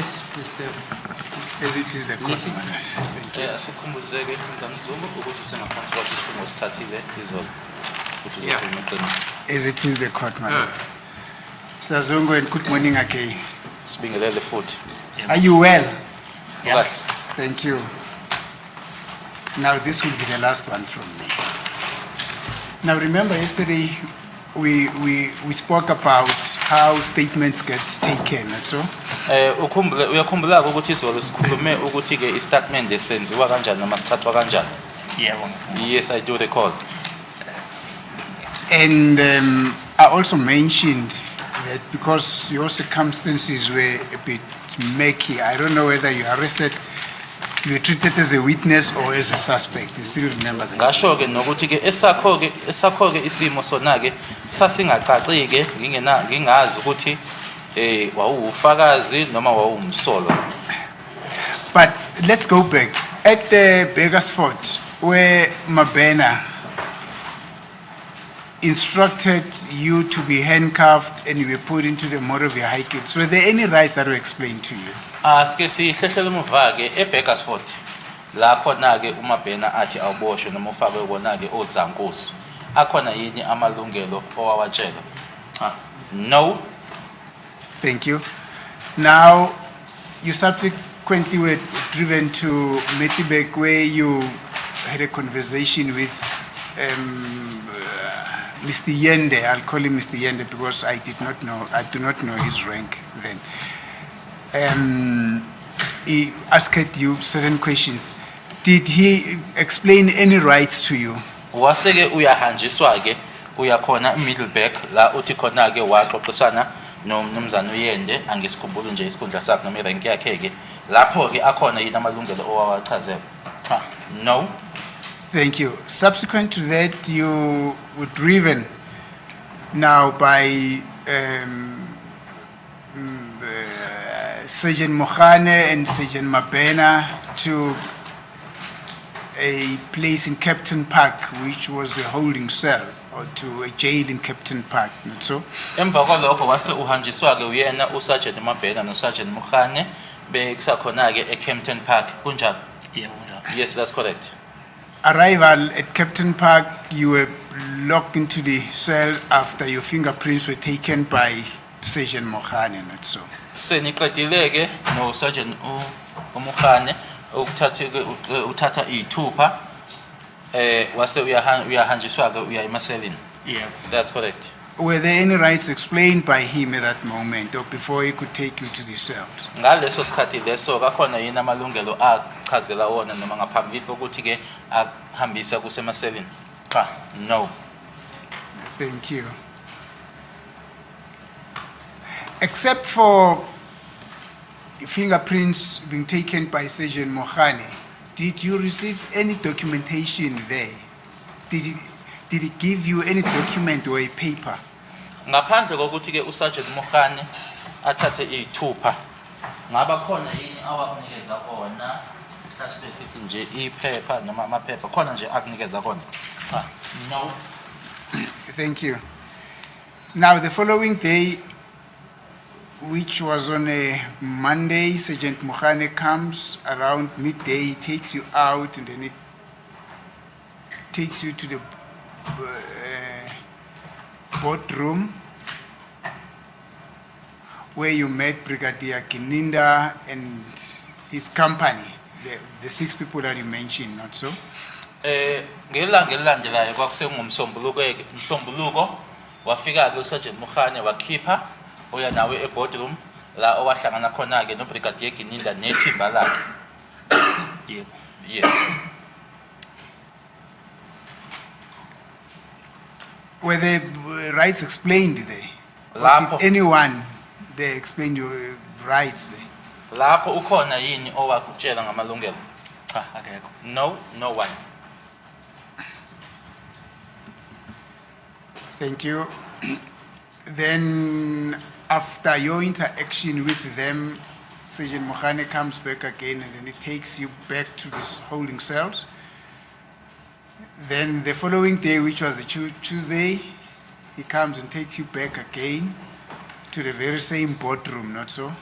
Yes, Mr. As it is the court Nisi. matters. Thank you. Asikhumbuzeke Mnumzane Zuma ukuthi sengaphansi kwakho isifungo sithathile izolo ukuthi Yeah. uzokhuluma iqiniso. As it is the court matter. Mr. Zongo, and good morning again. Sibingelele futhi. Are you well? Yeah. Ukahle? Thank you. Now this will be the last one from me. Now remember yesterday we spoke about how statements get taken, and so Uyakhumbula ukuthi izolo sikhulume ukuthi ke istatement esenziwa kanjani noma sithathwa kanjani? Yeah. Yes, I do recall. and I also mentioned that because your circumstances were a bit murky, I don't know whether you arrested, you were treated as a witness or as a suspect. You still remember that? Ngasho ke nokuthi ke esakho ke isimo sona ke sasingacaci ke ngingazi ukuthi wawufakazi noma wawumsolo. But let's go back. At the Beggarsford, where Mabena instructed you to be handcuffed and you were put into the motor vehicles, were there any rights that were explained to you? Asike sihlehlele umuva ke eBeggarsford la khona ke uMabhena athi awuboshwe noma ufakwe kona ke ozankosi akhona yini amalungelo owawatshela? No. Thank you. Now, you subsequently were driven to Metibek where you had a conversation with Mr. Yende. I'll call him Mr. Yende because I do not know his rank then. He asked you certain questions. Did he explain any rights to you? Waseke uyahanjiswa ke uyakhona eMiddleburg la uthi khona ke waxoxisana nomnumzana uYende angisikhumbula nje isikhundla sakhe noma irank yakhe ke lapho ke akhona yini amalungelo owawachazela? No. Thank you. Subsequent to that, you were driven now by Sergeant Mohane and Sergeant Mabena to a place in Captain Park, which was a holding cell, or to a jail in Captain Park, not so? Emva kwalokho wase uhanjiswa ke uyena uSergeant Mabena noSergeant Mohane bekusakhona ke eCampton Park kunjalo? Yeah, kunjalo. Yes, that's correct. Arrival at Captain Park, you were locked into the cell after your fingerprints were taken by Sergeant Mohane, not so? Seniqedile ke no Sergeant uMohane uthatha ithupha wase uyahanjiswa ke uya emaselini. Yeah. That's correct. Were there any rights explained by him at that moment or before he could take you to the cells? Ngaleso sikhathi leso kakhona yini amalungelo achazela wona noma ngaphambi kokuthi ke ahambisa kusemaselini? No. Thank you. Except for fingerprints being taken by Sergeant Mohane, did you receive any documentation there? Did he give you any document or a paper? Ngaphandle kokuthi ke uSergeant Mohane athathe ithupha ngaba khona yini awakunikeza kona mhlawumbe nje iphepha noma amaphepha khona nje akunikeza kona? No. Thank you. Now, the following day, which was on a Monday, Sergeant Mohane comes around midday, he takes you out, and then it takes you to the boardroom where you met Brigadier Kininda and his company, the 6 people that you mentioned, not so? Ngelanga elilandelayo kwakusengumsombuluko wafika ke uSergeant Mohane wakhipha oya nawe eboardroom la owahlangana khona ke noBrigadier Kininda nethimba lakhe. Yeah. Yes. Were the rights explained there? Or Lapho. did anyone they explain your rights there? Lapho ukhona yini owakutshela ngamalungelo? Akekho. No, no one. Thank you. Then, after your interaction with them, Sergeant Mohane comes back again and then he takes you back to these holding cells. Then the following day, which was a Tuesday, he comes and takes you back again to the very same boardroom, not so?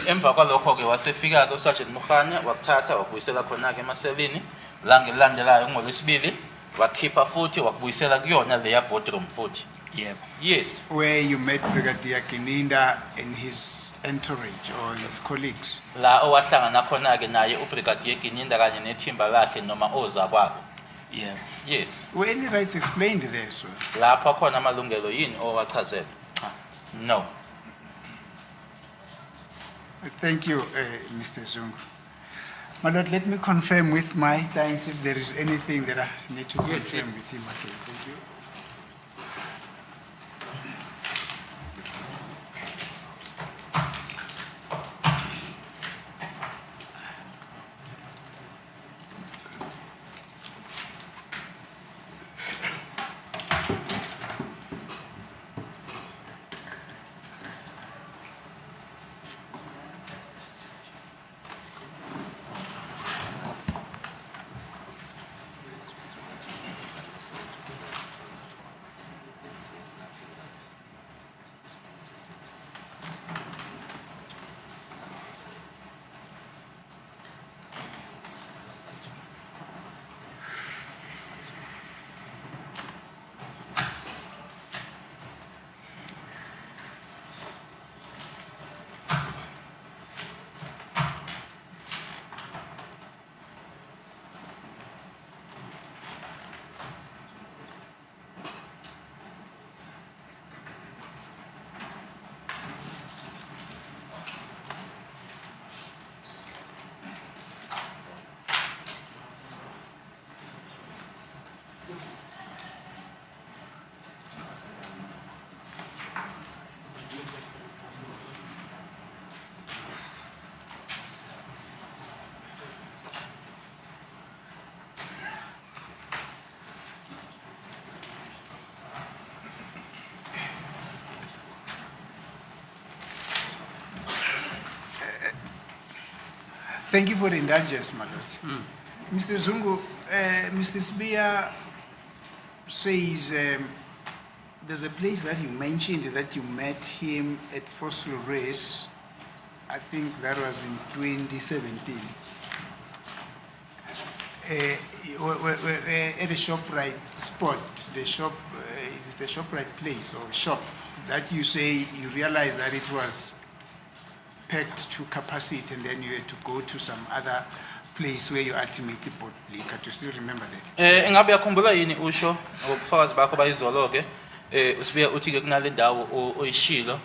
Emva kwalokho ke wasefika ke uSergeant Mugane wakuthatha wakubuyisela khona ke emaselini la ngelandelayo ngolwesibili wakhipha futhi wakubuyisela kuyona leya boardroom futhi. Yep. Yes. Where you met Brigadier Kininda and his entourage or his colleagues. La owahlangana khona ke naye uBrigadier Kininda kanye nethimba lakhe noma oza kwabo. Yep. Yes. Were any rights explained there, sir? Lapha khona amalungelo yini owachazela? No. Thank you, Mr. Zungu. My Lord, let me confirm with my clients if there is anything that I need to confirm with him. Okay, thank you. Thank you for the indulgence, my lord. Mr. Zungu, Mr. Sbia says there's a place that you mentioned that you met him at Fossil Race. I think that was in 2017. At a ShopRite spot, the shop, is it the ShopRite place or shop that you say you realized that it was packed to capacity and then you had to go to some other place where you ultimately bought liquor. Do you still remember that? Engabe yakhumbula yini usho ngobufakazi bakho bayizolo ke usibuye uthi ke kunale ndawo oyishilo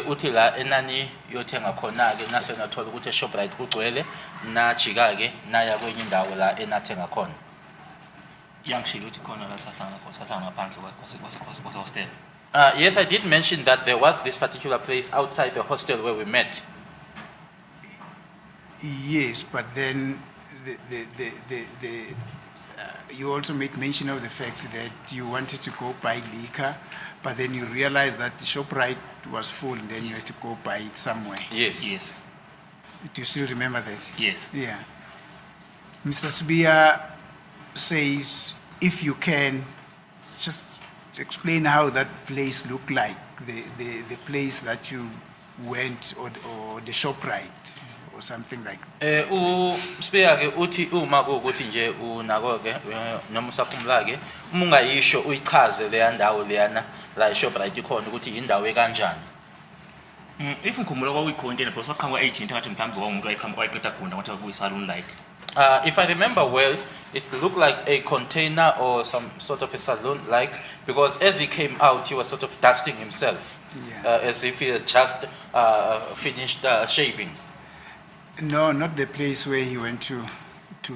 uthi la enani yothenga khona ke nase nathola ukuthi eShoprite kugcwele najika ke naya kwenye indawo la enathenga khona. Yangishilo uthi khona la sahlala ngaphandle kwase hostel. Yes, I did mention that there was this particular place outside the hostel where we met. Yes, but then you also made mention of the fact that you wanted to go buy liquor, but then you realized that the ShopRite was full and then you had to go buy it somewhere. Yes. Yes. Do you still remember that? Yes. Yeah. Mr. Sbia says, if you can, just explain how that place looked like, the place that you went or the ShopRite or something like that. Usibuya ke uthi uma ukuthi nje unako ke noma usaphumula ke uma ungayisho uyichaze le ndawo leyana la eShoprite ikhona ukuthi indawo ekanjani. If ngikhumbula kwakuyicontainer because waqhamuka 18 ngathi mhlawumbe kwaumuntu wayeqeda gunda ngathi kuyisalon like. If I remember well, it looked like a container or some sort of a saloon like, because as he came out, he was sort of dusting himself, Yeah. as if he had just finished shaving. No, not the place where he went to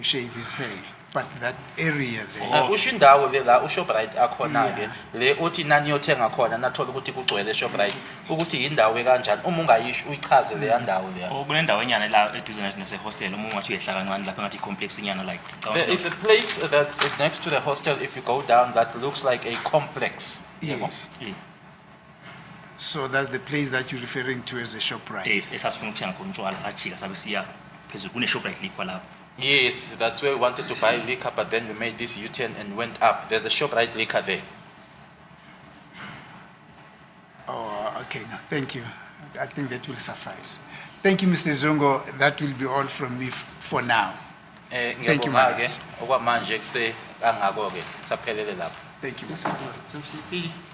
shave his hair, but that area there. Usho indawo le la uShoprite akhona ke le uthi nani yothenga khona nathola ukuthi kugcwele eShoprite ukuthi indawo ekanjani uma ungayisho uyichaze le ndawo le. Kunendawo enyana la eduze nase hostel uma ungathi uyehla kancane lapha ngathi complex inyana like. There is a place that's next to the hostel. If you go down, that looks like a complex. Yes. Yeah. So that's the place that you're referring to as a ShopRite. Esasifuna ukuthenga khona utshwala sajika sabe siya phezulu kune ShopRite liquor lapho. Yes, that's where we wanted to buy liquor, but then we made this U-turn and went up. There's a ShopRite liquor there. Oh, okay, no, thank you. I think that will suffice. Thank you, Mr. Zongo. That will be all from me for now. Thank you, Ngiyabonga-ke Manas. okwamanje kuse kangako-ke saphelele lapho. Thank you, Mr. Zongo.